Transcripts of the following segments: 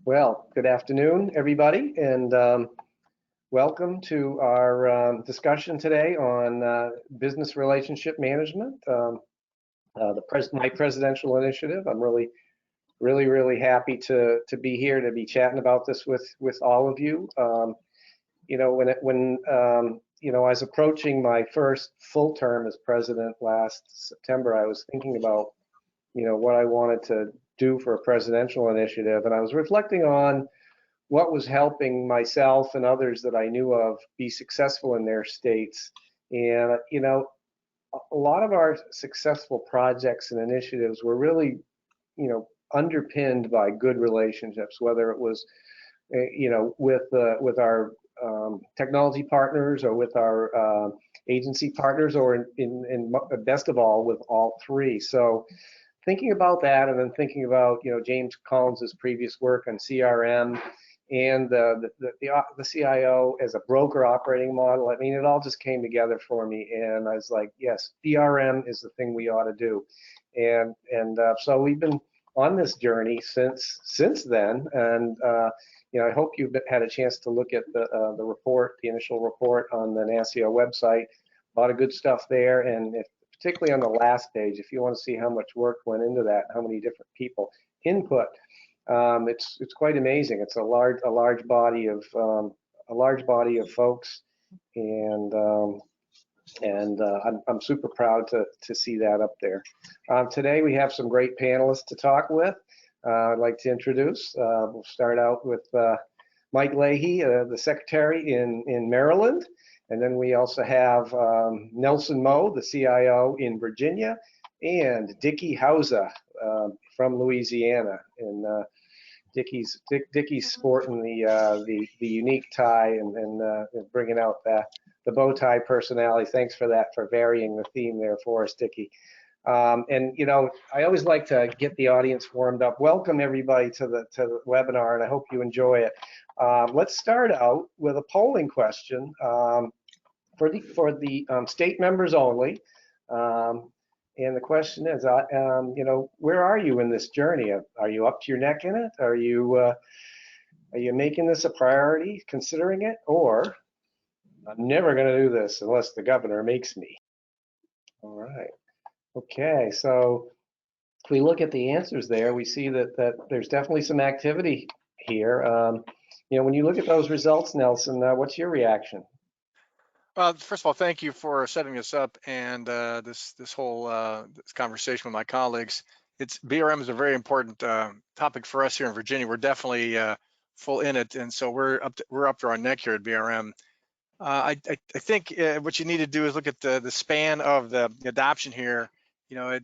Well, good afternoon, everybody, and welcome to our discussion today on business relationship management, my presidential initiative. I'm really happy to be here to be chatting about this with all of you. When I was approaching my first full term as president last September, I was thinking about what I wanted to do for a presidential initiative, and I was reflecting on what was helping myself and others that I knew of be successful in their states. And a lot of our successful projects and initiatives were really underpinned by good relationships, whether it was with our technology partners or with our agency partners, or in best of all with all three. So thinking about that, and then thinking about James Collins's previous work on CRM and the CIO as a broker operating model, I mean, it all just came together for me, and I was like, yes, BRM is the thing we ought to do. And so we've been on this journey since then, and I hope you've had a chance to look at the report, the initial report on the NASCIO website. A lot of good stuff there, and particularly on the last page, if you want to see how much work went into that, how many different people input, it's quite amazing. It's a large body of folks, and I'm super proud to see that up there. Today we have some great panelists to talk with. I'd like to introduce. We'll start out with Mike Leahy, the secretary in Maryland. And then we also have Nelson Moe, the CIO in Virginia, and Dickie Hausa from Louisiana. And Dickie's sporting the unique tie and bringing out the bow tie personality. Thanks for that, for varying the theme there for us, Dickie. And I always like to get the audience warmed up. Welcome everybody to the webinar, and I hope you enjoy it. Let's start out with a polling question for the state members only. And the question is, where are you in this journey? Are you up to your neck in it? Are you making this a priority, considering it, or I'm never going to do this unless the governor makes me? All right. Okay, so if we look at the answers there, we see that there's definitely some activity here. When you look at those results, Nelson, what's your reaction? First of all, thank you for setting this up and this whole this conversation with my colleagues. BRM is a very important topic for us here in Virginia. We're definitely full in it, and so we're up to our neck here at BRM. I think what you need to do is look at the span of the adoption here. You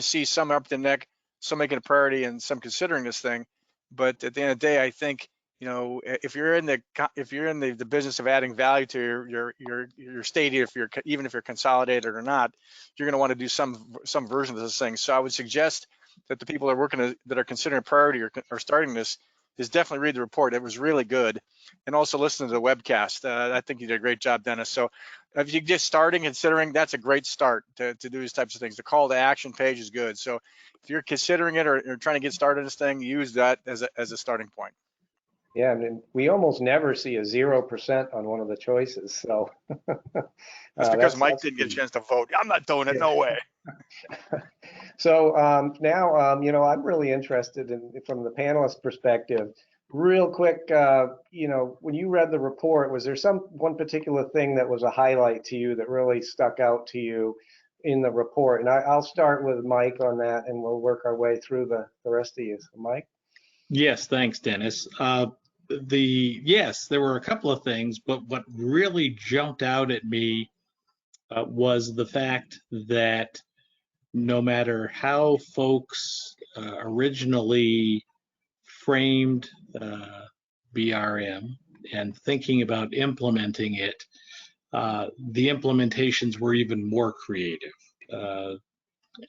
see some up the neck, some making a priority, and some considering this thing. But at the end of the day, I think if you're in the business of adding value to your state, even if you're consolidated or not, you're going to want to do some version of this thing. So I would suggest that the people that are considering a priority or starting this is definitely read the report. It was really good, and also listen to the webcast. I think you did a great job, Dennis. So if you're just considering, that's a great start to do these types of things. The call to action page is good. So if you're considering it or trying to get started in this thing, use that as a starting point. Yeah, I mean, we almost never see a 0% on one of the choices. So that's because Mike didn't get a chance to vote. I'm not doing it. Yeah. No way. So now, I'm really interested from the panelist perspective. Real quick, when you read the report, was there one particular thing that was a highlight to you that really stuck out to you in the report? And I'll start with Mike on that, and we'll work our way through the rest of you. So Mike? Yes, thanks, Dennis. Yes, there were a couple of things, but what really jumped out at me was the fact that no matter how folks originally framed BRM and thinking about implementing it, the implementations were even more creative.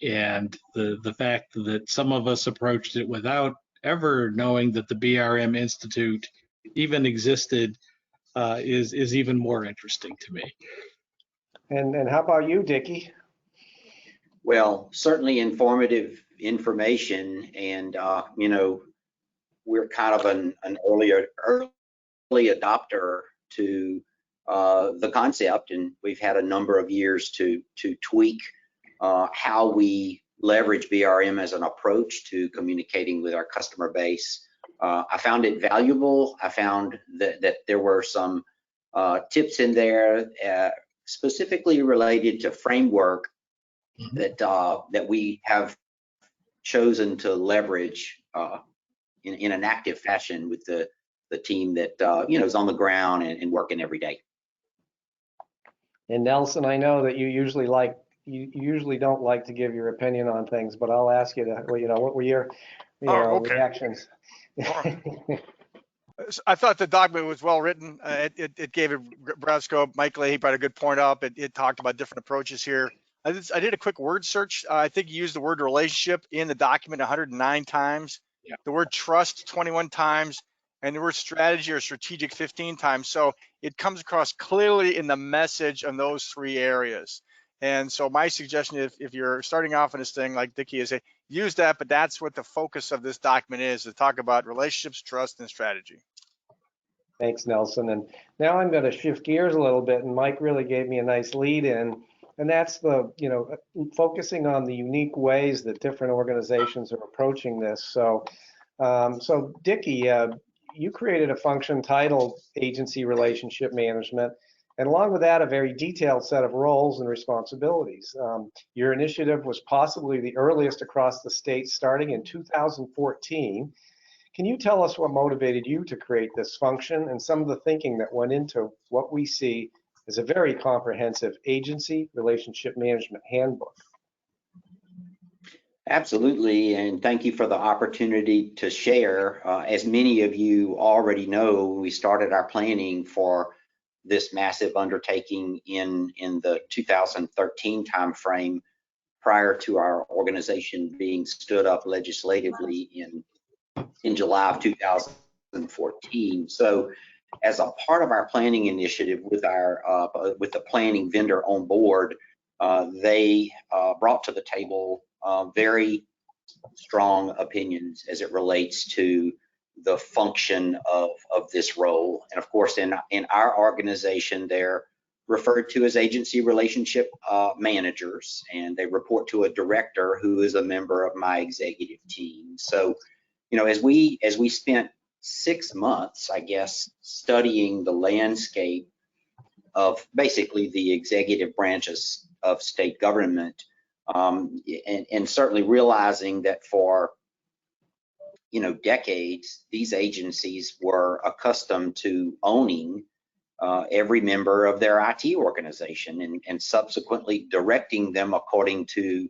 And the fact that some of us approached it without ever knowing that the BRM Institute even existed is even more interesting to me. And how about you, Dickie? Well, certainly informative information, and you know, we're kind of an early adopter to the concept, and we've had a number of years to tweak how we leverage BRM as an approach to communicating with our customer base. I found it valuable. I found that there were some tips in there specifically related to framework that we have chosen to leverage in an active fashion with the team that you know, is on the ground and working every day. And Nelson, I know that you usually don't like to give your opinion on things, but I'll ask you to, well, you know, what were your Okay. reactions? I thought the document was well written. It gave a broad scope. Mike Leahy brought a good point up. It talked about different approaches here. I did a quick word search. I think you used the word relationship in the document 109 times, Yeah. the word trust 21 times, and the word strategy or strategic 15 times. So it comes across clearly in the message on those three areas. And so my suggestion, if you're starting off in this thing, like Dickie is, use that, but that's what the focus of this document is, to talk about relationships, trust, and strategy. Thanks, Nelson. And now I'm going to shift gears a little bit, and Mike really gave me a nice lead in, and that's the, you know, focusing on the unique ways that different organizations are approaching this. So, Dickie, you created a function titled Agency Relationship Management, and along with that, a very detailed set of roles and responsibilities. Your initiative was possibly the earliest across the state, starting in 2014. Can you tell us what motivated you to create this function and some of the thinking that went into what we see as a very comprehensive agency relationship management handbook? Absolutely, and thank you for the opportunity to share. As many of you already know, we started our planning for this massive undertaking in the 2013 timeframe, prior to our organization being stood up legislatively in July of 2014. So, as a part of our planning initiative with the planning vendor on board, they brought to the table very strong opinions as it relates to the function of this role. And of course, in our organization, they're referred to as agency relationship managers, and they report to a director who is a member of my executive team. So, you know, as we spent 6 months, I guess, studying the landscape of basically the executive branches of state government, and certainly realizing that for, you know, decades, these agencies were accustomed to owning every member of their IT organization and subsequently directing them according to,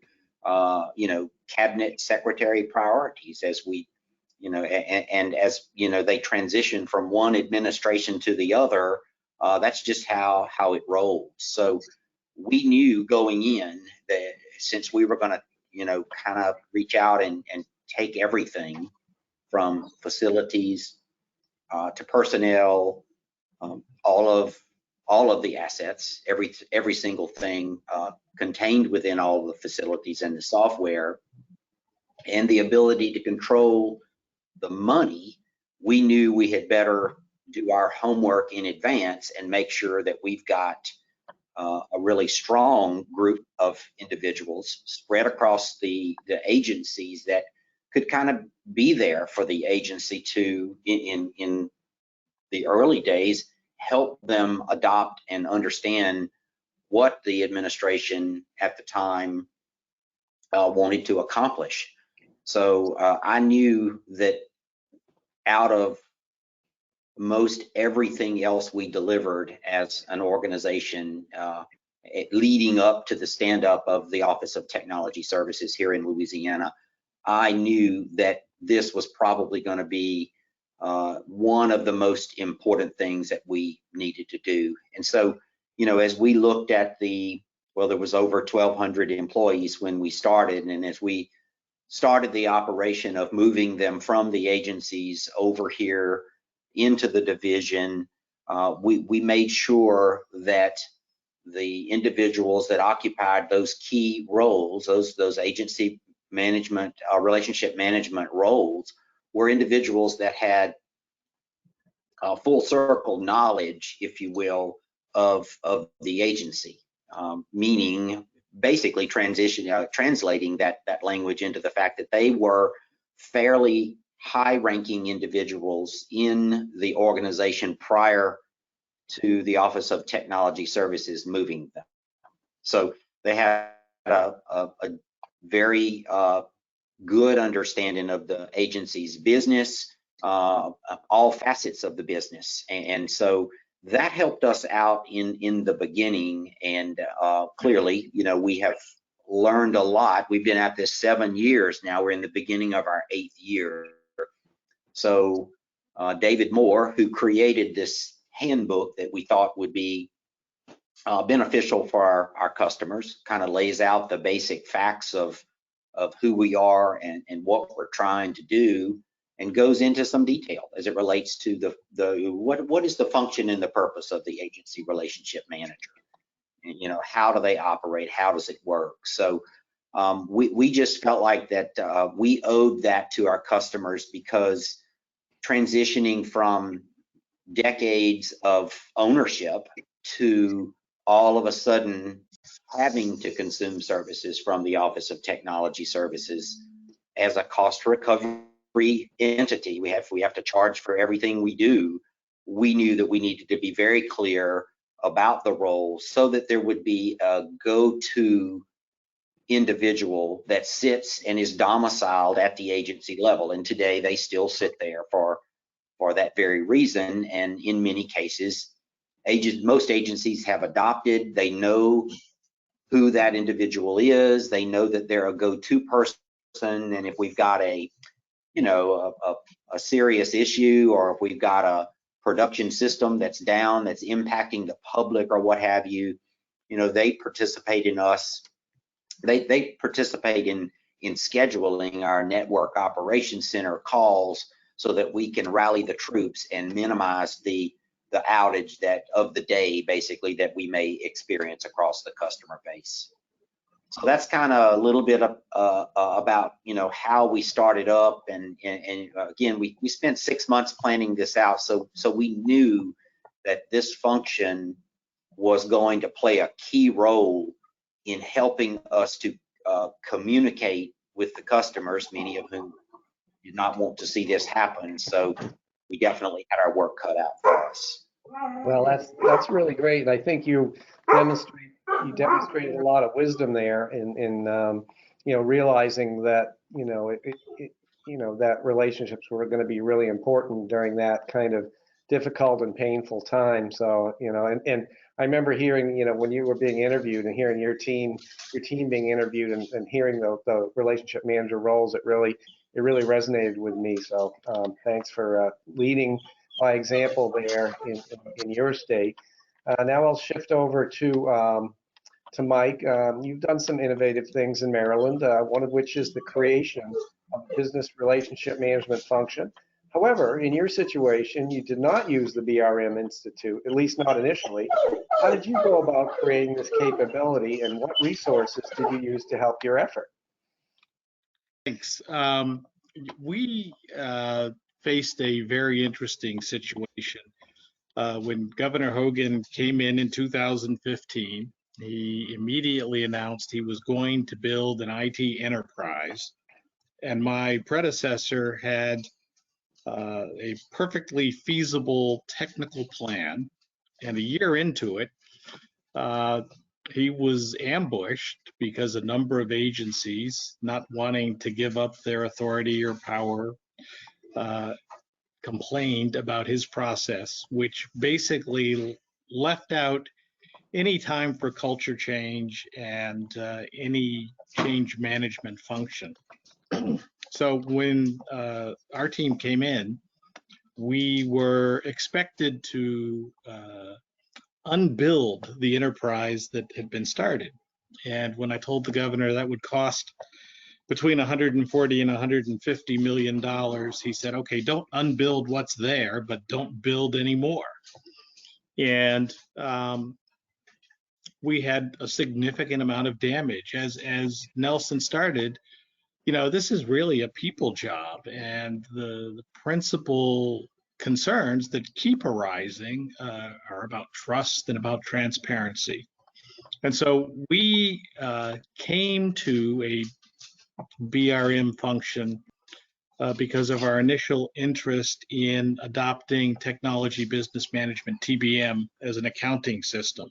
you know, cabinet secretary priorities as we, you know, and as, you know, they transition from one administration to the other. That's just how it rolls. So we knew going in that since we were going to, you know, kind of reach out and take everything from facilities to personnel, all of the assets, every single thing contained within all of the facilities and the software, and the ability to control the money, we knew we had better do our homework in advance and make sure that we've got a really strong group of individuals spread across the agencies that could kind of be there for the agency to, in the early days, help them adopt and understand what the administration at the time wanted to accomplish. So I knew that out of most everything else we delivered as an organization, leading up to the stand up of the Office of Technology Services here in Louisiana, I knew that this was probably going to be one of the most important things that we needed to do. And so, you know, as we looked at well, there was over 1,200 employees when we started, and as we started the operation of moving them from the agencies over here into the division, we made sure that the individuals that occupied those key roles, those agency management, relationship management roles were individuals that had full circle knowledge, if you will, of the agency, meaning basically translating that language into the fact that they were fairly high-ranking individuals in the organization prior to the Office of Technology Services moving them. So they had a very good understanding of the agency's business, all facets of the business, and so that helped us out in the beginning. And clearly, you know, we have learned a lot. We've been at this 7 years now. We're in the beginning of our 8th year. So David Moore, who created this handbook that we thought would be beneficial for our customers, kind of lays out the basic facts of who we are and what we're trying to do, and goes into some detail as it relates to what is the function and the purpose of the agency relationship manager, and, you know, how do they operate, how does it work. So we just felt like that we owed that to our customers, because transitioning from decades of ownership to all of a sudden having to consume services from the Office of Technology Services as a cost recovery entity, we have to charge for everything we do. We knew that we needed to be very clear about the role so that there would be a go-to individual that sits and is domiciled at the agency level. And today they still sit there for that very reason. And in many cases, most agencies have adopted, they know who that individual is, they know that they're a go-to person. And if we've got a serious issue, or if we've got a production system that's down, that's impacting the public or what have you, they participate in us. They participate in scheduling our network operations center calls so that we can rally the troops and minimize the outage of the day, basically, that we may experience across the customer base. So that's kind of a little bit about how we started up, and again, we spent 6 months planning this out, so we knew that this function was going to play a key role in helping us to communicate with the customers, many of whom did not want to see this happen. So we definitely had our work cut out for us. Well, that's really great. I think you demonstrated a lot of wisdom there in realizing that that relationships were going to be really important during that kind of difficult and painful time. So and I remember hearing when you were being interviewed and hearing your team being interviewed and hearing the relationship manager roles, it really resonated with me. So thanks for leading by example there in your state. Now I'll shift over to Mike. You've done some innovative things in Maryland, one of which is the creation of a business relationship management function. However, in your situation, you did not use the BRM Institute, at least not initially. How did you go about creating this capability, and what resources did you use to help your effort? Thanks. We faced a very interesting situation. When Governor Hogan came in 2015, he immediately announced he was going to build an IT enterprise. And my predecessor had a perfectly feasible technical plan. And a year into it, he was ambushed because a number of agencies, not wanting to give up their authority or power, complained about his process, which basically left out any time for culture change and any change management function. So when our team came in, we were expected to unbuild the enterprise that had been started. And when I told the governor that would cost between 140 and 150 million dollars, he said, okay, don't unbuild what's there, but don't build any more. And we had a significant amount of damage. As Nelson started, this is really a people job, and the principal concerns that keep arising are about trust and about transparency. And so we came to a BRM function because of our initial interest in adopting technology business management, TBM, as an accounting system.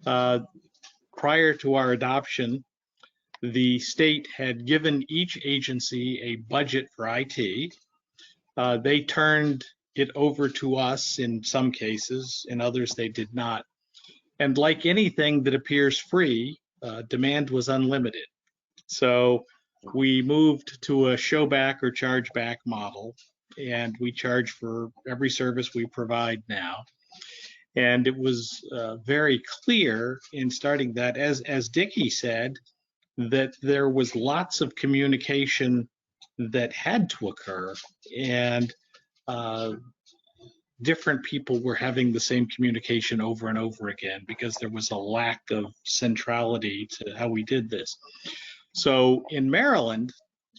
Prior to our adoption, the state had given each agency a budget for IT. They turned it over to us in some cases, in others they did not. And like anything that appears free, demand was unlimited. So we moved to a show back or charge back model, and we charge for every service we provide now. And it was very clear in starting that, as Dickie said, that there was lots of communication that had to occur, and different people were having the same communication over and over again because there was a lack of centrality to how we did this. So in Maryland,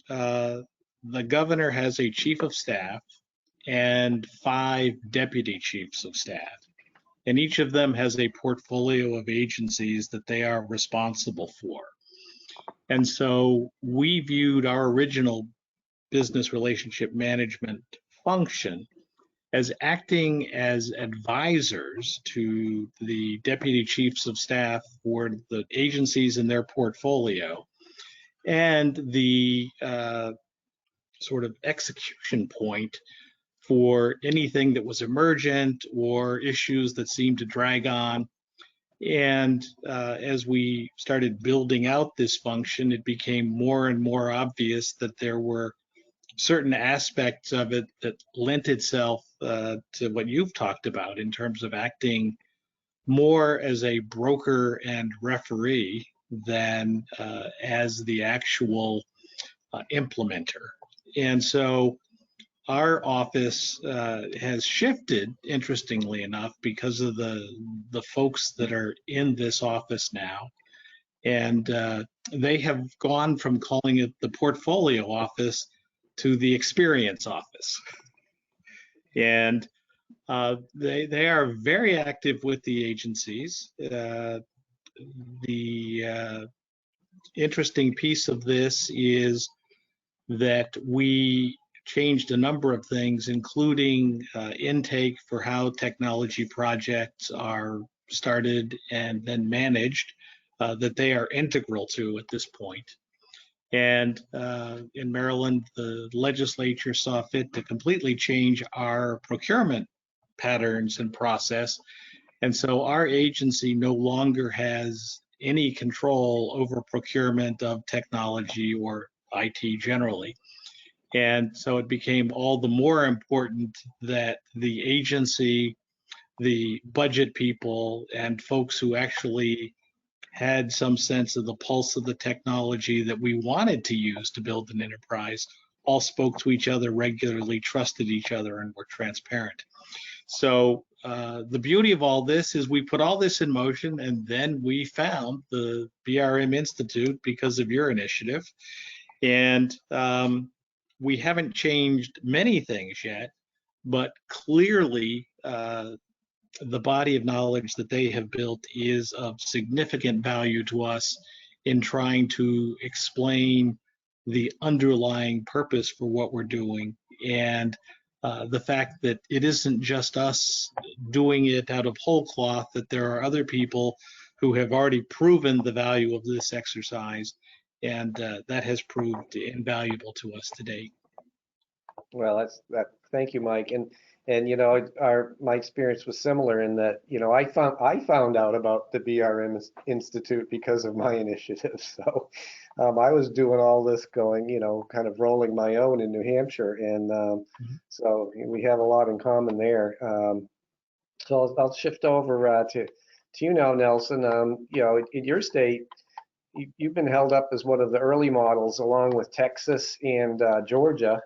the governor has a chief of staff and 5 deputy chiefs of staff, and each of them has a portfolio of agencies that they are responsible for. And so we viewed our original business relationship management function as acting as advisors to the deputy chiefs of staff for the agencies in their portfolio, and the sort of execution point for anything that was emergent or issues that seemed to drag on. And as we started building out this function, it became more and more obvious that there were certain aspects of it that lent itself to what you've talked about in terms of acting more as a broker and referee than as the actual implementer. And so our office has shifted, interestingly enough, because of the folks that are in this office now. And they have gone from calling it the portfolio office to the experience office. And they are very active with the agencies. The interesting piece of this is that we changed a number of things, including intake for how technology projects are started and then managed, that they are integral to at this point. And in Maryland, the legislature saw fit to completely change our procurement patterns and process. And so our agency no longer has any control over procurement of technology or IT generally. And so it became all the more important that the agency, the budget people, and folks who actually had some sense of the pulse of the technology that we wanted to use to build an enterprise all spoke to each other regularly, trusted each other, and were transparent. So the beauty of all this is we put all this in motion, and then we found the BRM Institute because of your initiative. And we haven't changed many things yet, but clearly the body of knowledge that they have built is of significant value to us in trying to explain the underlying purpose for what we're doing, and the fact that it isn't just us doing it out of whole cloth, that there are other people who have already proven the value of this exercise, and that has proved invaluable to us to date. Well, thank you, Mike. And my experience was similar in that, I found out about the BRM Institute because of my initiative. So I was doing all this going, kind of rolling my own in New Hampshire. And so we have a lot in common there. So I'll shift over to you now, Nelson. In your state, you've been held up as one of the early models, along with Texas and Georgia,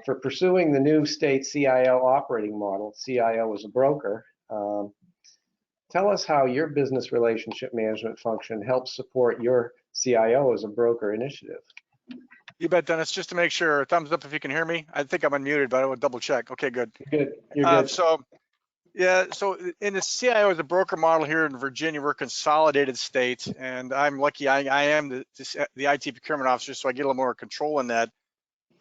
for pursuing the new state CIO operating model. CIO is a broker. Tell us how your business relationship management function helps support your CIO as a broker initiative. You bet, Dennis. Just to make sure, thumbs up if you can hear me. I think I'm unmuted, but I will double check. Okay, good. You're good. You're good. So in the CIO as a broker model here in Virginia, we're a consolidated state, and I'm lucky I am the IT procurement officer, so I get a little more control in that.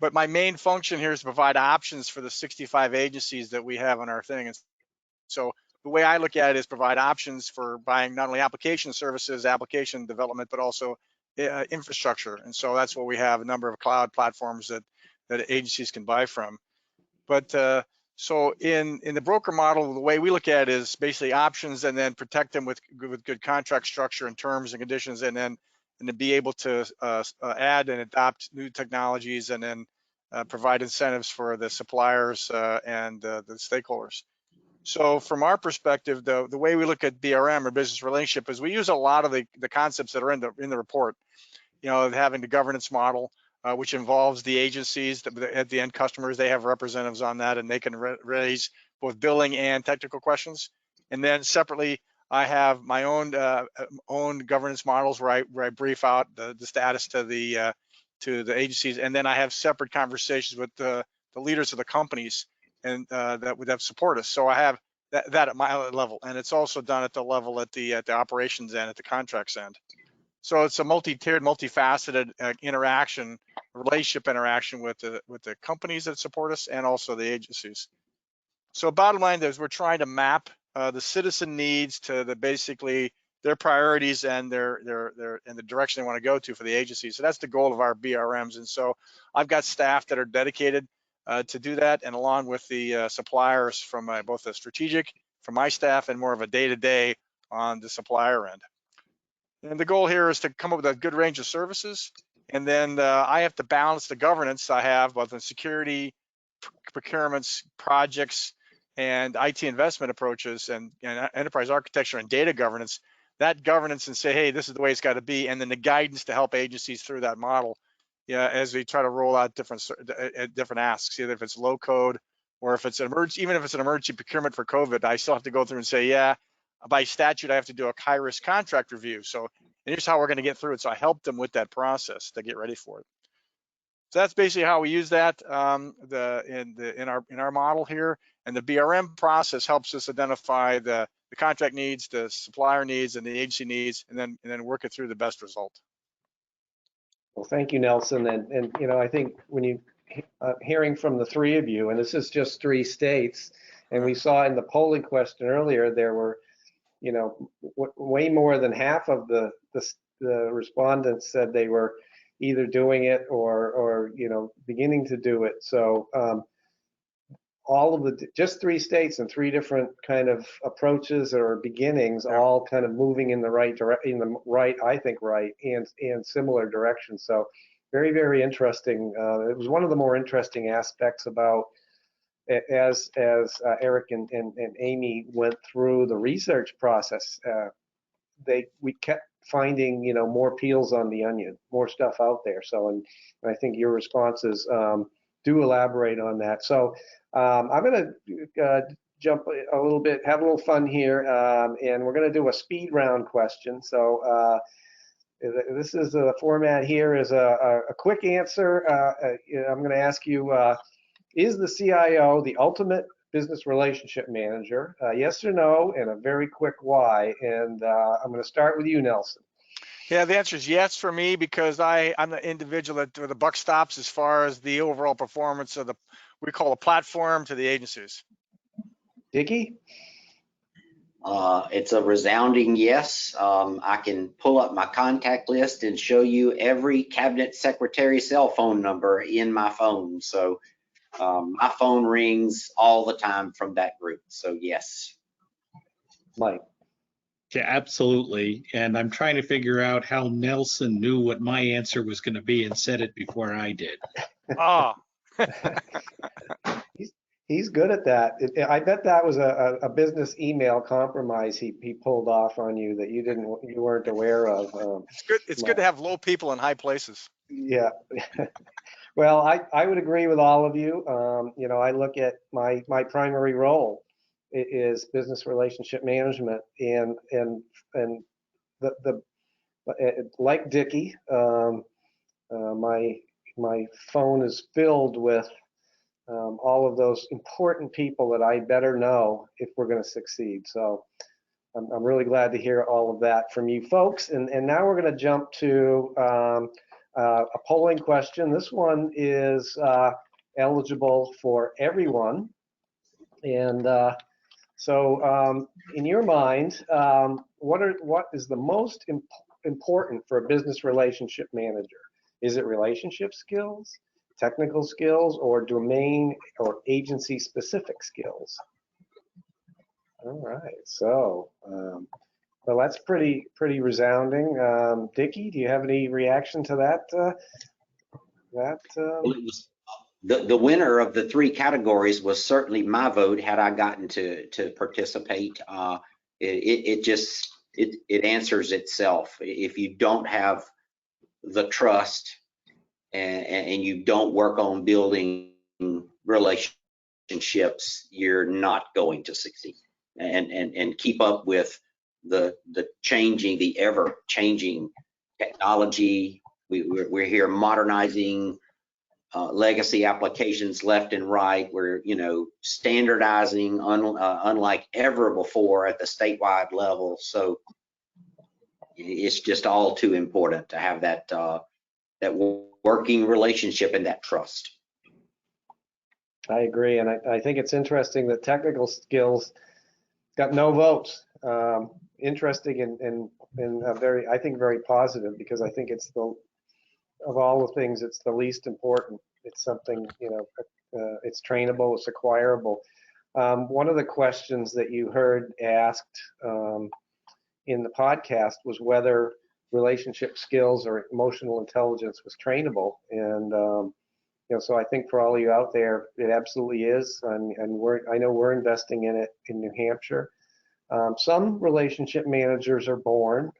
But my main function here is to provide options for the 65 agencies that we have on our thing. And so the way I look at it is provide options for buying not only application services, application development, but also infrastructure. And so that's what we have, a number of cloud platforms that agencies can buy from. But so in the broker model, the way we look at it is basically options, and then protect them with good contract structure and terms and conditions, and to be able to add and adopt new technologies, and then provide incentives for the suppliers and the stakeholders. So from our perspective, the way we look at BRM, or business relationship, is we use a lot of the concepts that are in the report. You know, having the governance model, which involves the agencies at the end customers. They have representatives on that, and they can raise both billing and technical questions. And then separately, I have my own governance models where I brief out the status to the agencies, and then I have separate conversations with the leaders of the companies and that support us. So I have that at my level, and it's also done at the level at the operations end, at the contracts end. So it's a multi-tiered, multifaceted relationship interaction with the companies that support us and also the agencies. So bottom line is we're trying to map the citizen needs to basically their priorities and the direction they want to go to for the agency. So that's the goal of our BRMs. And so I've got staff that are dedicated to do that, and along with the suppliers from both the strategic, from my staff, and more of a day-to-day on the supplier end. And the goal here is to come up with a good range of services. And then I have to balance the governance I have, both in security, procurements, projects, and IT investment approaches, and enterprise architecture and data governance, that governance, and say, hey, this is the way it's got to be. And then the guidance to help agencies through that model, as we try to roll out different asks, either if it's low code or if it's an emergency, even if it's an emergency procurement for COVID, I still have to go through and say, yeah, by statute, I have to do a high-risk contract review. So, and here's how we're going to get through it. So I help them with that process to get ready for it. So that's basically how we use that in our model here. And the BRM process helps us identify the contract needs, the supplier needs, and the agency needs, and then work it through the best result. Well, thank you, Nelson. And you know, I think when you hearing from the three of you, and this is just 3 states, and we saw in the polling question earlier, there were, you know, way more than half of the respondents said they were either doing it or you know, beginning to do it. So all of just 3 states and 3 different kind of approaches or beginnings, all kind of moving in the right direction, I think right and similar direction. So very, very interesting. It was one of the more interesting aspects about, as Eric and Amy went through the research process, we kept finding, you know, more peels on the onion, more stuff out there. So, and I think your responses do elaborate on that. So I'm going to jump a little bit, have a little fun here, and we're going to do a speed round question. So this is the format here is a quick answer. I'm going to ask you, is the CIO the ultimate business relationship manager? Yes or no, and a very quick why. And I'm going to start with you, Nelson. Yeah, the answer is yes for me, because I'm the individual where the buck stops as far as the overall performance of we call a platform to the agencies. Dickie? It's a resounding yes. I can pull up my contact list and show you every cabinet secretary cell phone number in my phone. So my phone rings all the time from that group. So yes. Mike? Yeah, absolutely. And I'm trying to figure out how Nelson knew what my answer was going to be and said it before I did. Ah. He's good at that. I bet that was a business email compromise he pulled off on you that you weren't aware of. It's good. It's good to have low people in high places. Yeah. Well, I would agree with all of you. You know, I look at my primary role is business relationship management, and the like Dickie, my phone is filled with all of those important people that I better know if we're going to succeed. So I'm really glad to hear all of that from you folks. And now we're going to jump to a polling question. This one is eligible for everyone. And so in your mind, what is the most important for a business relationship manager? Is it relationship skills, technical skills, or domain or agency specific skills? All right, so well, that's pretty resounding. Dickie, do you have any reaction to that? Well, it was, the winner of the 3 categories was certainly my vote had I gotten to participate. It answers itself. If you don't have the trust and you don't work on building relationships, you're not going to succeed and keep up with the ever changing technology. We're here modernizing legacy applications left and right. We're, standardizing unlike ever before at the statewide level. So it's just all too important to have that working relationship and that trust. I agree, and I think it's interesting that technical skills got no votes. Interesting and I think very positive, because I think it's of all the things, it's the least important. It's something, it's trainable, it's acquirable. One of the questions that you heard asked in the podcast was whether relationship skills or emotional intelligence was trainable. And, so I think for all of you out there, it absolutely is. And I know we're investing in it in New Hampshire. Some relationship managers are born,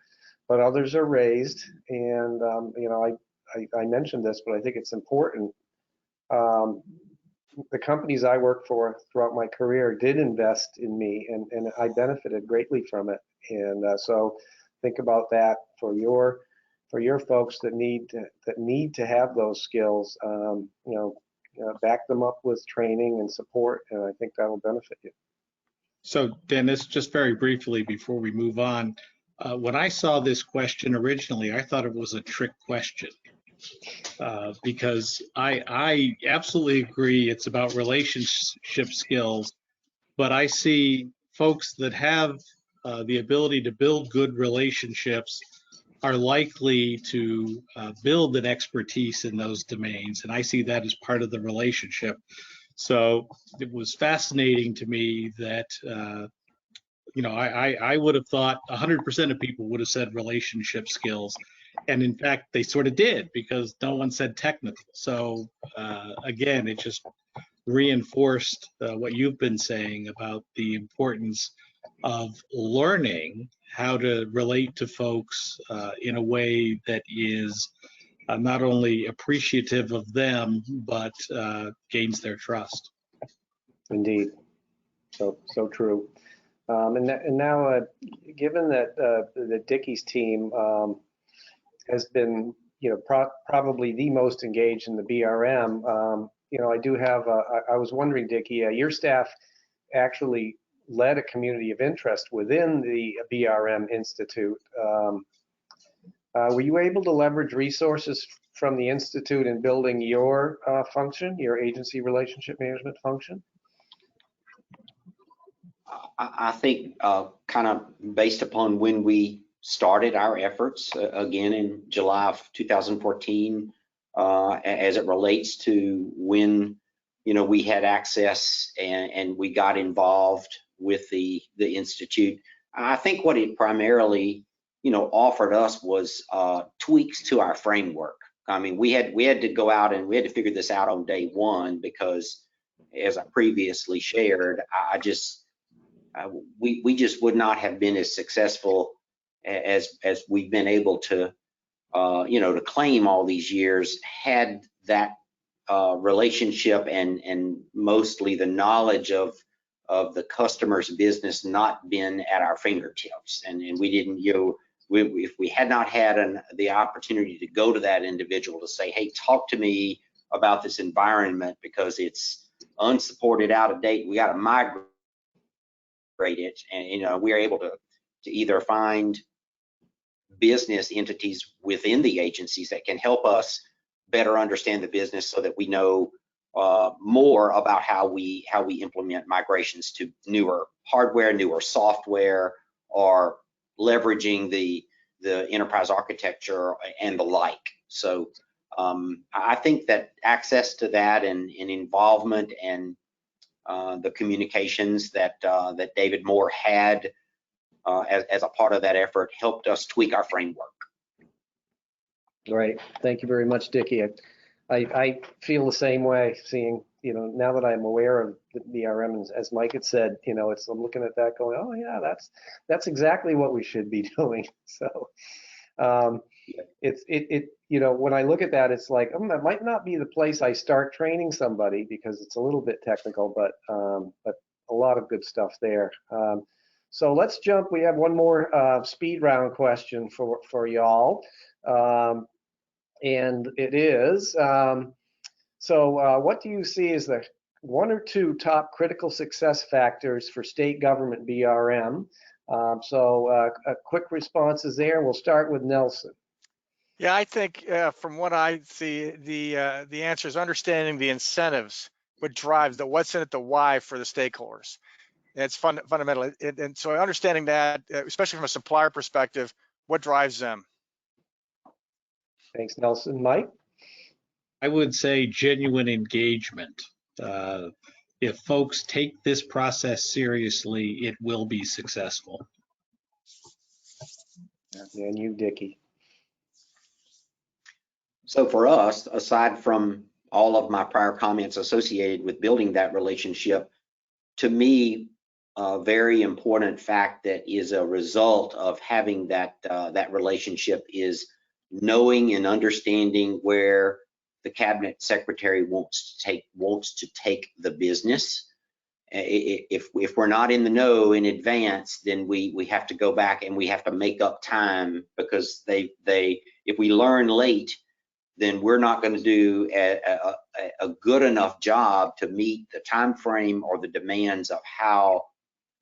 but others are raised. And, I mentioned this, but I think it's important. The companies I worked for throughout my career did invest in me, and I benefited greatly from it. And so think about that for your folks that need to have those skills. Back them up with training and support, and I think that'll benefit you. So Dennis, just very briefly before we move on, when I saw this question originally, I thought it was a trick question. Because I absolutely agree it's about relationship skills, but I see folks that have the ability to build good relationships are likely to build an expertise in those domains, and I see that as part of the relationship. So it was fascinating to me that I would have thought 100% of people would have said relationship skills. And in fact, they sort of did, because no one said technical. So again, it just reinforced what you've been saying about the importance of learning how to relate to folks in a way that is not only appreciative of them, but gains their trust. Indeed, so true. And now, given that the Dickie's team has been, probably the most engaged in the BRM, I do have. I was wondering, Dickie, your staff actually led a community of interest within the BRM Institute. Were you able to leverage resources from the Institute in building your function, your agency relationship management function? I think kind of based upon when we started our efforts, again in July of 2014, as it relates to when we had access and we got involved with the Institute. I think what it primarily offered us was tweaks to our framework. I mean, we had to go out and we had to figure this out on day one, because as I previously shared, we just would not have been as successful as we've been able to to claim all these years had that relationship and mostly the knowledge of the customer's business not been at our fingertips, and we didn't if we had not had the opportunity to go to that individual to say, hey, talk to me about this environment because it's unsupported, out of date, we got to migrate it, and we are able to either find business entities within the agencies that can help us better understand the business so that we know more about how we implement migrations to newer hardware, newer software, or leveraging the enterprise architecture and the like. So I think that access to that and involvement and the communications that David Moore had as a part of that effort helped us tweak our framework. Great. Thank you very much, Dickie. I feel the same way, seeing, now that I'm aware of the BRM, as Mike had said, I'm looking at that going, oh yeah, that's exactly what we should be doing. So when I look at that, it's like, that might not be the place I start training somebody because it's a little bit technical, but a lot of good stuff there. So let's jump. We have one more speed round question for y'all. And it is, what do you see as the 1 or 2 top critical success factors for state government BRM? A quick responses there. We'll start with Nelson. Yeah, I think from what I see, the answer is understanding the incentives, what drives the what's in it, the why for the stakeholders. It's fundamental. And so understanding that, especially from a supplier perspective, what drives them. Thanks, Nelson. Mike? I would say genuine engagement. If folks take this process seriously, it will be successful. And you, Dickie. So for us, aside from all of my prior comments associated with building that relationship, to me, a very important fact that is a result of having that relationship is knowing and understanding where the cabinet secretary wants to take the business. If we're not in the know in advance, then we have to go back and we have to make up time, because if we learn late, then we're not going to do a good enough job to meet the time frame or the demands of how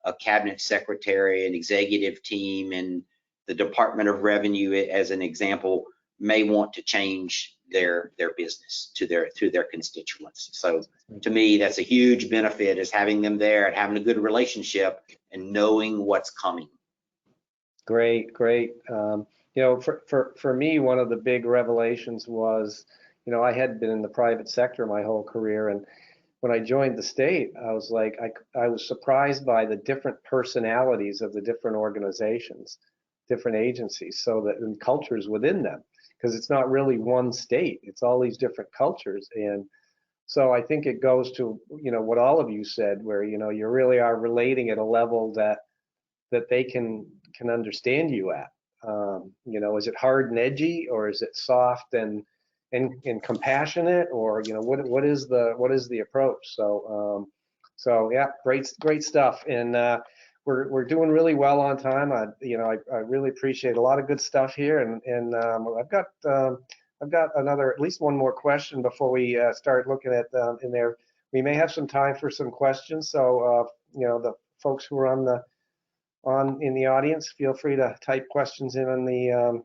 a cabinet secretary, an executive team, and the Department of Revenue, as an example, may want to change their business to their constituents. So to me, that's a huge benefit, is having them there and having a good relationship and knowing what's coming. Great. For me, one of the big revelations was, I had been in the private sector my whole career, and when I joined the state, I was like, I was surprised by the different personalities of the different organizations, different agencies, and cultures within them, because it's not really one state, it's all these different cultures. And so I think it goes to, what all of you said, where, you really are relating at a level that they can understand you at. Is it hard and edgy, or is it soft and compassionate, or what is the approach? So yeah, great stuff, and we're doing really well on time. I really appreciate a lot of good stuff here, and I've got at least one more question before we start looking at in there. We may have some time for some questions, so the folks who are in the audience, feel free to type questions in the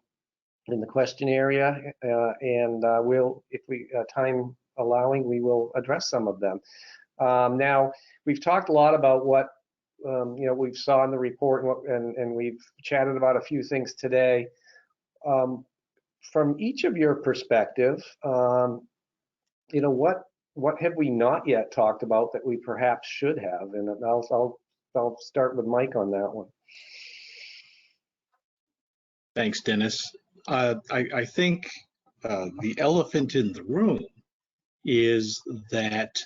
question area, and we'll, if we time allowing, we will address some of them. Now, we've talked a lot about what we saw in the report, and we've chatted about a few things today. From each of your perspective, what have we not yet talked about that we perhaps should have? And I'll start with Mike on that one. Thanks, Dennis. I think the elephant in the room is that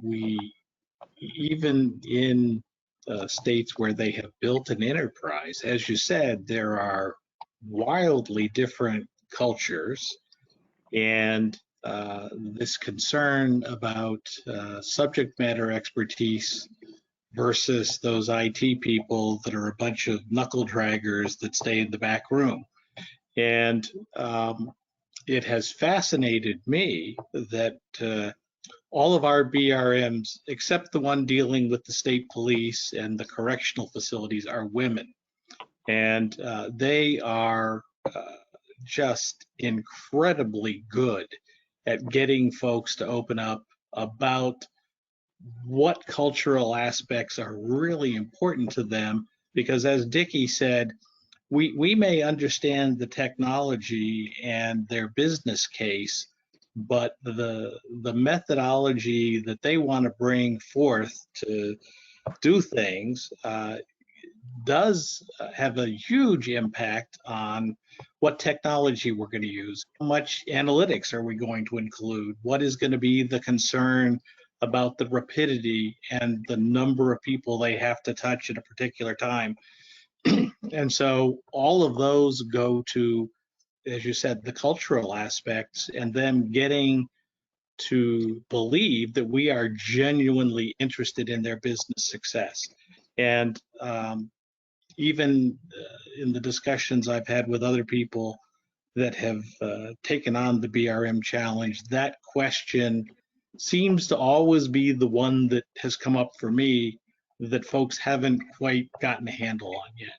we, even in states where they have built an enterprise, as you said, there are wildly different cultures, and this concern about subject matter expertise versus those IT people that are a bunch of knuckle draggers that stay in the back room. And it has fascinated me that all of our BRMs, except the one dealing with the state police and the correctional facilities, are women. And they are just incredibly good at getting folks to open up about what cultural aspects are really important to them. Because as Dickie said, we may understand the technology and their business case, but the methodology that they want to bring forth to do things does have a huge impact on what technology we're going to use. How much analytics are we going to include? What is going to be the concern about the rapidity and the number of people they have to touch at a particular time? And so all of those go to, as you said, the cultural aspects, and them getting to believe that we are genuinely interested in their business success. And even in the discussions I've had with other people that have taken on the BRM challenge, that question seems to always be the one that has come up for me that folks haven't quite gotten a handle on yet.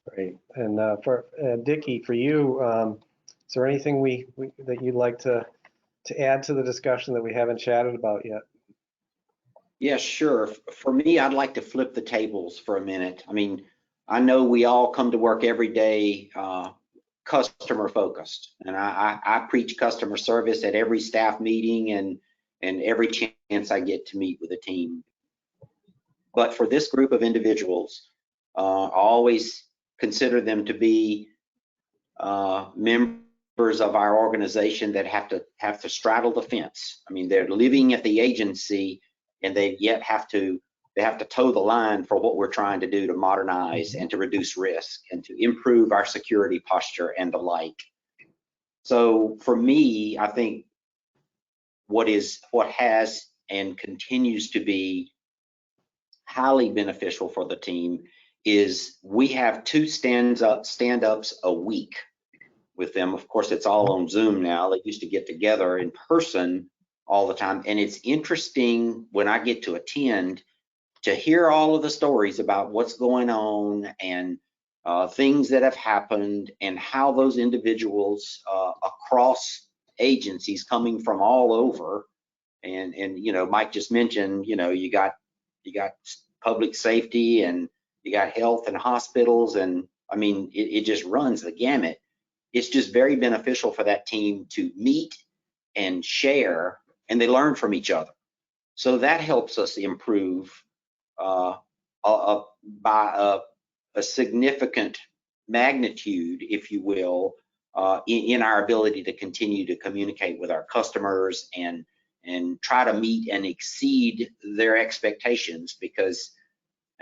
Great. And for Dickie, for you, is there anything that you'd like to add to the discussion that we haven't chatted about yet? Yeah, sure. For me, I'd like to flip the tables for a minute. I mean, I know we all come to work every day customer focused, and I preach customer service at every staff meeting and every chance I get to meet with a team. But for this group of individuals, I always consider them to be members of our organization that have to straddle the fence. I mean, they're living at the agency, and they yet have to toe the line for what we're trying to do to modernize and to reduce risk and to improve our security posture and the like. So for me, I think what has and continues to be highly beneficial for the team is we have 2 stand-ups a week with them. Of course, it's all on Zoom now. They used to get together in person all the time. And it's interesting when I get to attend to hear all of the stories about what's going on and things that have happened and how those individuals across agencies coming from all over. And you know, Mike just mentioned, you know, you got public safety and you got health and hospitals, and I mean, it just runs the gamut. It's just very beneficial for that team to meet and share, and they learn from each other. So that helps us improve by a significant magnitude, if you will, in our ability to continue to communicate with our customers and try to meet and exceed their expectations, because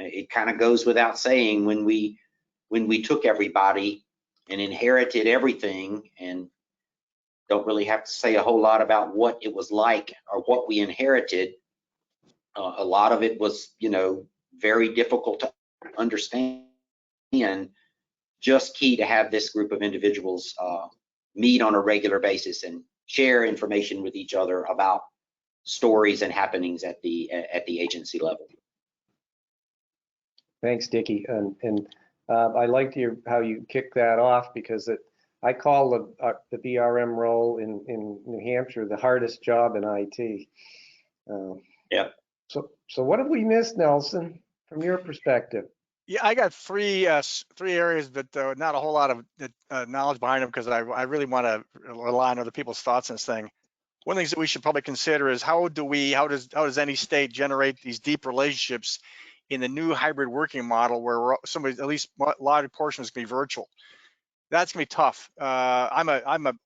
it kind of goes without saying, when we took everybody and inherited everything and don't really have to say a whole lot about what it was like or what we inherited. A lot of it was, you know, very difficult to understand. Just key to have this group of individuals meet on a regular basis and share information with each other about stories and happenings at the agency level. Thanks, Dickie. And I liked how you kicked that off, because I call the BRM role in New Hampshire the hardest job in IT. Yeah. So what have we missed, Nelson, from your perspective? Yeah, I got three areas, but not a whole lot of knowledge behind them, because I really want to rely on other people's thoughts on this thing. One of the things that we should probably consider is how does any state generate these deep relationships in the new hybrid working model, where somebody, at least a large portion, is going to be virtual. That's gonna be tough. I'm an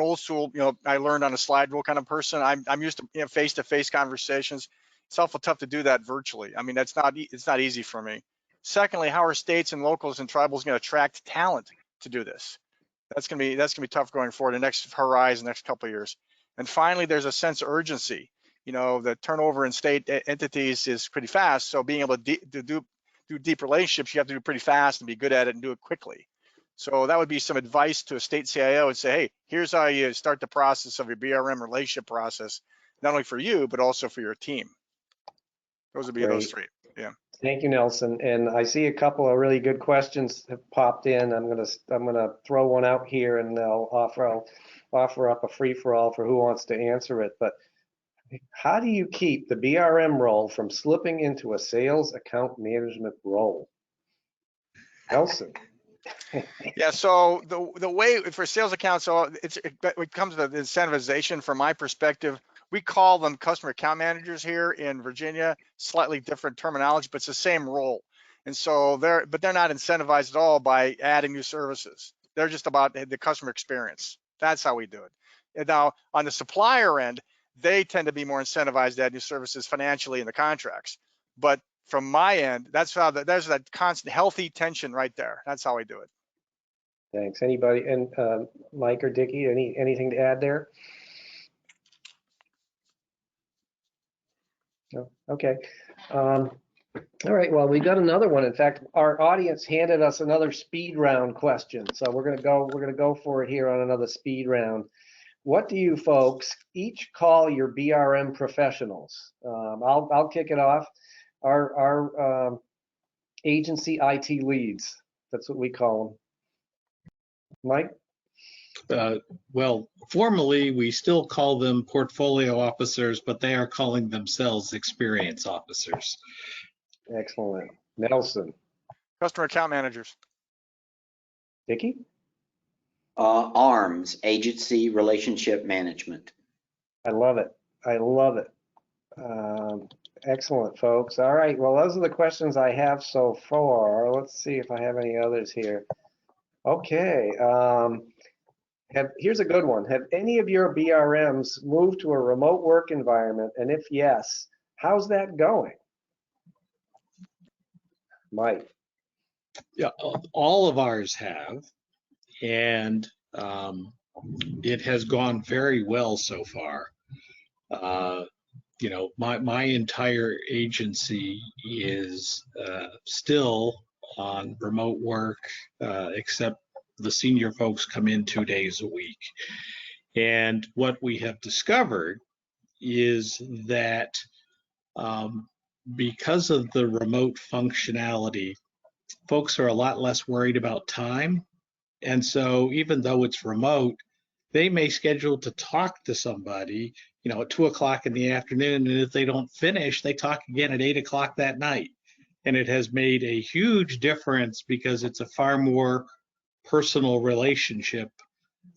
old school, you know, I learned on a slide rule kind of person. I'm used to, you know, face-to-face conversations. It's awful tough to do that virtually. I mean, it's not easy for me. Secondly, how are states and locals and tribals going to attract talent to do this? That's gonna be tough going forward, the next horizon, next couple of years. And finally, there's a sense of urgency. you know, the turnover in state entities is pretty fast. So being able to do deep relationships, you have to do pretty fast and be good at it and do it quickly. So that would be some advice to a state CIO and say, hey, here's how you start the process of your BRM relationship process, not only for you, but also for your team. Those would be those Great. three. Yeah. Thank you, Nelson. And I see a couple of really good questions have popped in. I'm gonna throw one out here, and I'll offer up a free for all for who wants to answer it. But how do you keep the BRM role from slipping into a sales account management role? Nelson. Yeah, so the way for sales accounts, so it comes to the incentivization from my perspective. We call them customer account managers here in Virginia, slightly different terminology, but it's the same role. And so they're not incentivized at all by adding new services. They're just about the customer experience. That's how we do it. And now on the supplier end, they tend to be more incentivized to add new services financially in the contracts. But from my end, there's that constant healthy tension right there. That's how we do it. Thanks. Anybody? And Mike or Dickie, anything to add there? No? Okay. All right. Well, we got another one. In fact, our audience handed us another speed round question, so we're gonna go for it here on another speed round. What do you folks each call your BRM professionals? I'll kick it off. Our agency IT leads. That's what we call them. Mike? Well, formally, we still call them portfolio officers, but they are calling themselves experience officers. Excellent. Nelson? Customer account managers. Dickie? ARMS, Agency Relationship Management. I love it. I love it. Excellent, folks. All right. Well, those are the questions I have so far. Let's see if I have any others here. Okay. Here's a good one. Have any of your BRMs moved to a remote work environment? And if yes, how's that going? Mike? Yeah, all of ours have, and it has gone very well so far. You know, my entire agency is still on remote work, except the senior folks come in 2 days a week. And what we have discovered is that because of the remote functionality, folks are a lot less worried about time. And so even though it's remote, they may schedule to talk to somebody, you know, at 2 o'clock in the afternoon. And if they don't finish, they talk again at 8 o'clock that night. And it has made a huge difference because it's a far more personal relationship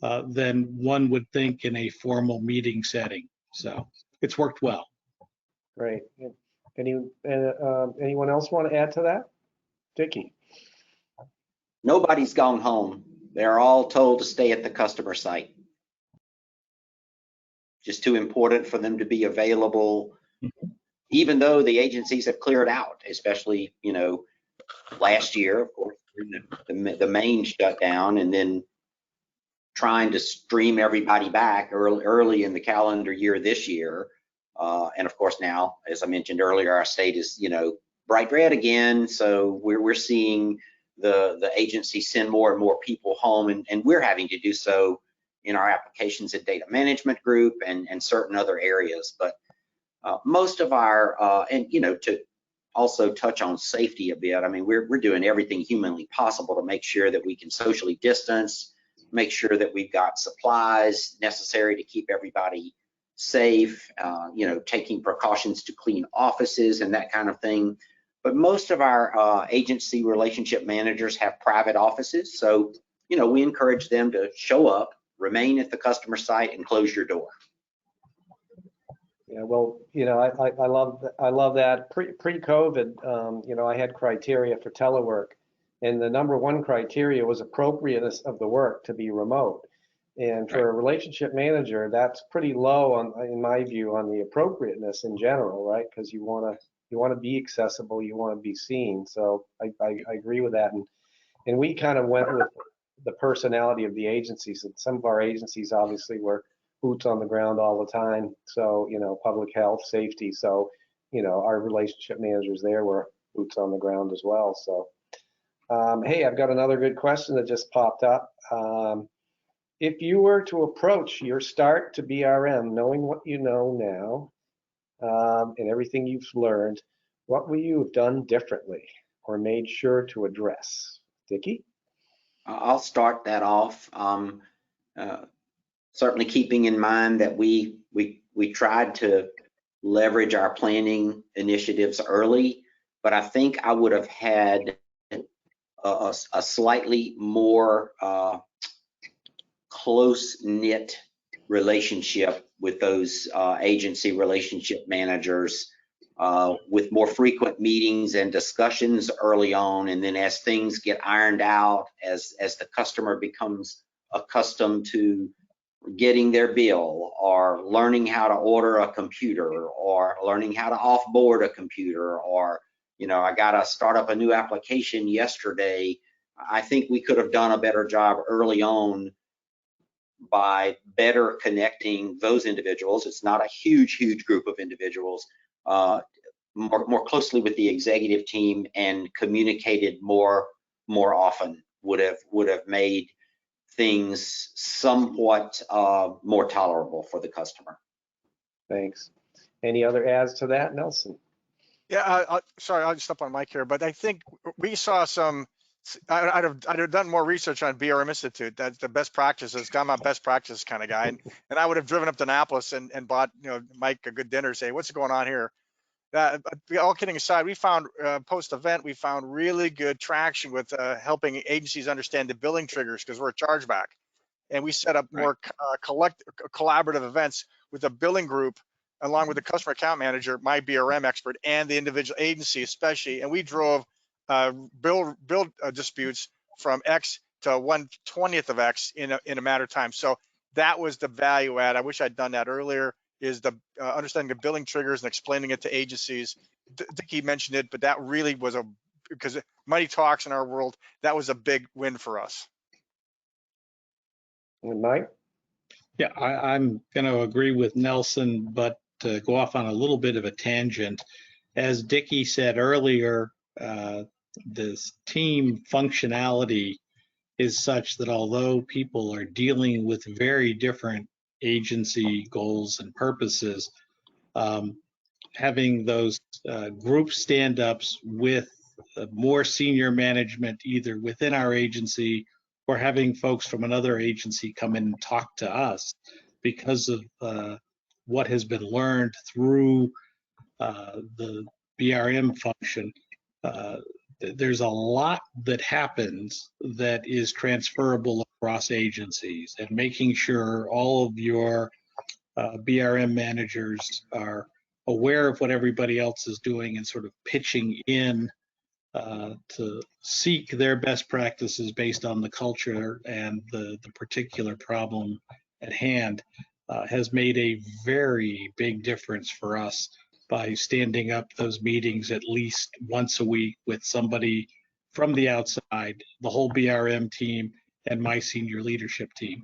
than one would think in a formal meeting setting. So it's worked well. Great. Anyone else want to add to that? Dickie? Nobody's gone home. They're all told to stay at the customer site. Just too important for them to be available, even though the agencies have cleared out, especially, you know, last year, of course, the main shutdown, and then trying to stream everybody back early in the calendar year this year. And of course now, as I mentioned earlier, our state is, you know, bright red again. So we're seeing the agency send more and more people home, and we're having to do so in our applications and data management group and certain other areas. But most of our, and you know, to also touch on safety a bit, I mean, we're doing everything humanly possible to make sure that we can socially distance, make sure that we've got supplies necessary to keep everybody safe, you know, taking precautions to clean offices and that kind of thing. But most of our agency relationship managers have private offices. So, you know, we encourage them to show up, remain at the customer site, and close your door. Yeah, well, you know, I love that. Pre-COVID, you know, I had criteria for telework, and the number one criteria was appropriateness of the work to be remote. And for a relationship manager, that's pretty low on, in my view, on the appropriateness in general, right? Because you want to be accessible, you want to be seen. So I agree with that. And we kind of went with the personality of the agencies. And some of our agencies obviously were boots on the ground all the time. So, public health, safety. So, our relationship managers there were boots on the ground as well. So, hey, I've got another good question that just popped up. If you were to approach your start to BRM, knowing what you know now, and everything you've learned, what would you have done differently or made sure to address? Dickie? I'll start that off. Certainly keeping in mind that we tried to leverage our planning initiatives early, but I think I would have had a slightly more close-knit relationship with those agency relationship managers, with more frequent meetings and discussions early on, and then as things get ironed out, as the customer becomes accustomed to getting their bill, or learning how to order a computer, or learning how to offboard a computer, or I got to start up a new application yesterday. I think we could have done a better job early on by better connecting those individuals. It's not a huge group of individuals, more closely with the executive team, and communicated more often would have made things somewhat more tolerable for the customer. Thanks. Any other adds to that, Nelson? Yeah, sorry, I'll just step on mic here, but I think we saw some. I'd have done more research on BRM Institute. That's the best practices. I'm a best practice kind of guy, and I would have driven up to Annapolis and bought Mike a good dinner. Say, what's going on here? All kidding aside, we found post-event, we found really good traction with helping agencies understand the billing triggers, because we're a chargeback, and we set up more collaborative events with a billing group, along with the customer account manager, my BRM expert, and the individual agency especially, and we drove bill disputes from X to 1/20th of X in a matter of time. So that was the value add. I wish I'd done that earlier, is the understanding the billing triggers and explaining it to agencies. Dickie mentioned it, but that really was because money talks in our world, that was a big win for us. And Mike? Yeah, I'm going to agree with Nelson, but to go off on a little bit of a tangent, as Dickie said earlier, this team functionality is such that although people are dealing with very different agency goals and purposes, having those group stand-ups with more senior management, either within our agency or having folks from another agency come in and talk to us because of what has been learned through the BRM function. There's a lot that happens that is transferable across agencies, and making sure all of your BRM managers are aware of what everybody else is doing and sort of pitching in to seek their best practices based on the culture and the particular problem at hand has made a very big difference for us by standing up those meetings at least once a week with somebody from the outside, the whole BRM team, and my senior leadership team.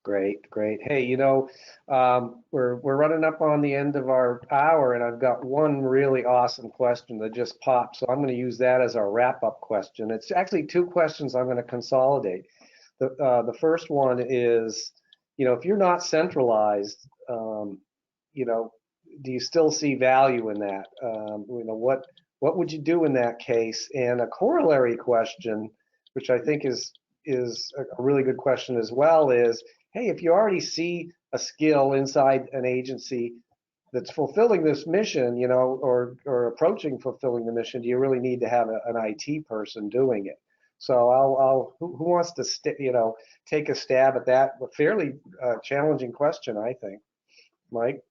Great. Hey, we're running up on the end of our hour, and I've got one really awesome question that just popped. So I'm going to use that as our wrap-up question. It's actually two questions I'm going to consolidate. The first one is, if you're not centralized, do you still see value in that? What would you do in that case? And a corollary question, which I think is a really good question as well, is, hey, if you already see a skill inside an agency that's fulfilling this mission, or approaching fulfilling the mission, do you really need to have an IT person doing it? So who wants to take a stab at that? A fairly challenging question, I think. Mike?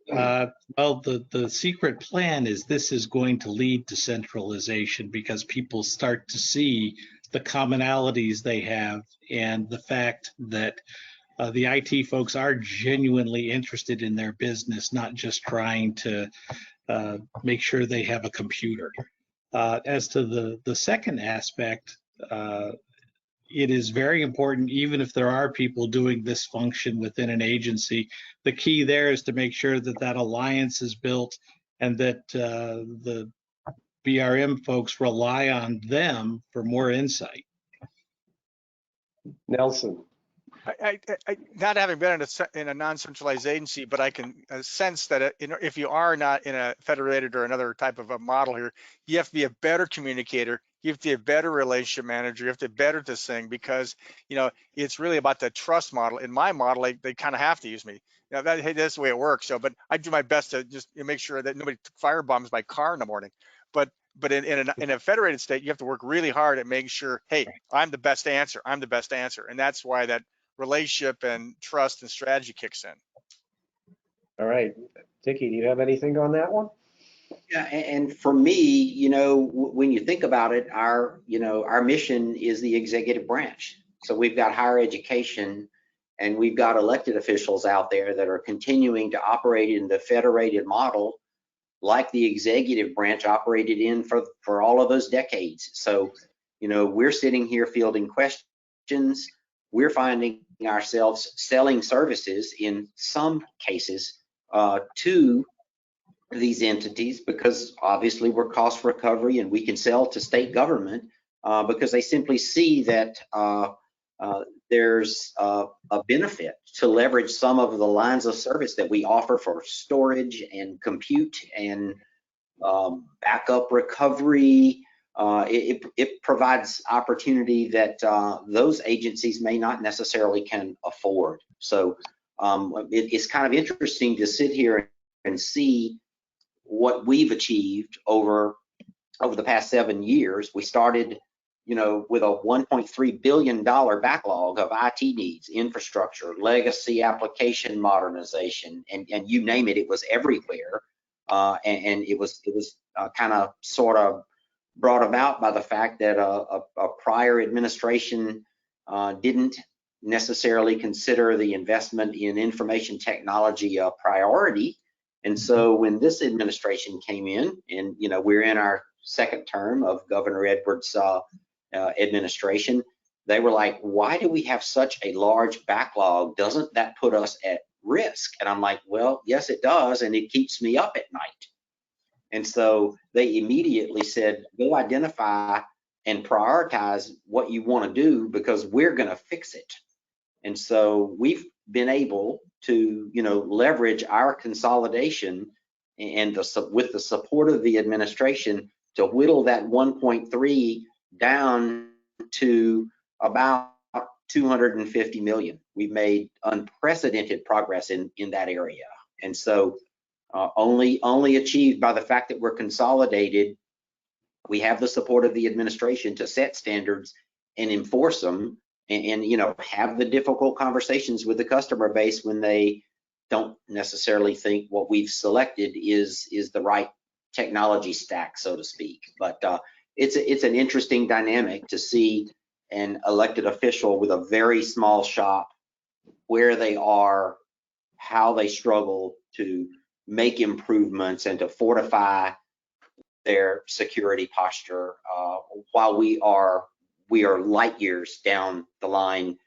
Well, the secret plan is this is going to lead to centralization, because people start to see the commonalities they have and the fact that the IT folks are genuinely interested in their business, not just trying to make sure they have a computer. As to the second aspect, it is very important, even if there are people doing this function within an agency. The key there is to make sure that that alliance is built and that the BRM folks rely on them for more insight. Nelson. I not having been in a non-centralized agency, but I can sense that if you are not in a federated or another type of a model here, you have to be a better communicator. You have to be a better relationship manager. You have to be better at this thing because it's really about the trust model. In my model, they kind of have to use me. Hey, that's the way it works. So, but I do my best to just make sure that nobody firebombs my car in the morning. But in a federated state, you have to work really hard at making sure, hey, I'm the best answer. I'm the best answer, and that's why that relationship and trust and strategy kicks in. All right, Dickie, do you have anything on that one? Yeah, and for me, when you think about it, our mission is the executive branch. So we've got higher education and we've got elected officials out there that are continuing to operate in the federated model like the executive branch operated in for all of those decades. So, we're sitting here fielding questions. We're finding ourselves selling services in some cases to these entities because obviously we're cost recovery and we can sell to state government because they simply see that there's a benefit to leverage some of the lines of service that we offer for storage and compute and backup recovery. It provides opportunity that those agencies may not necessarily can afford. So it's kind of interesting to sit here and see what we've achieved over the past 7 years. We started, with a $1.3 billion backlog of IT needs, infrastructure, legacy application modernization, and you name it, it was everywhere. And it was kind of sort of brought about by the fact that a prior administration didn't necessarily consider the investment in information technology a priority. And so when this administration came in, and we're in our second term of Governor Edwards' administration, they were like, why do we have such a large backlog? Doesn't that put us at risk? And I'm like, well, yes, it does, and it keeps me up at night. And so they immediately said, go identify and prioritize what you want to do because we're going to fix it. And so we've been able to, leverage our consolidation and with the support of the administration to whittle that 1.3 down to about 250 million. We've made unprecedented progress in that area. And so only achieved by the fact that we're consolidated. We have the support of the administration to set standards and enforce them and have the difficult conversations with the customer base when they don't necessarily think what we've selected is the right technology stack, so to speak. But it's an interesting dynamic to see an elected official with a very small shop, where they are, how they struggle to make improvements and to fortify their security posture while we are light years down the line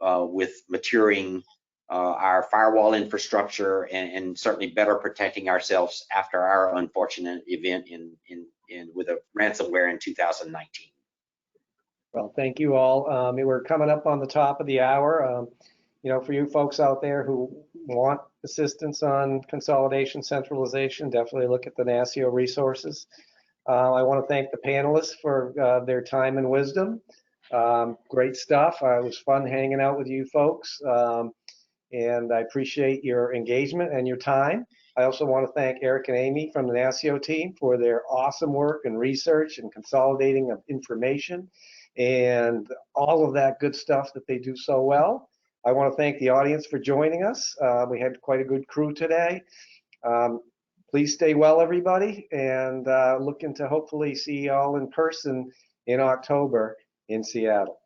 with maturing our firewall infrastructure and certainly better protecting ourselves after our unfortunate event with a ransomware in 2019. Well, thank you all. We're coming up on the top of the hour. For you folks out there who want assistance on consolidation, centralization, definitely look at the NASCIO resources. I want to thank the panelists for their time and wisdom. Great stuff. It was fun hanging out with you folks, and I appreciate your engagement and your time. I also want to thank Eric and Amy from the NASCIO team for their awesome work and research and consolidating of information and all of that good stuff that they do so well. I want to thank the audience for joining us. We had quite a good crew today. Please stay well, everybody, and looking to hopefully see you all in person in October in Seattle.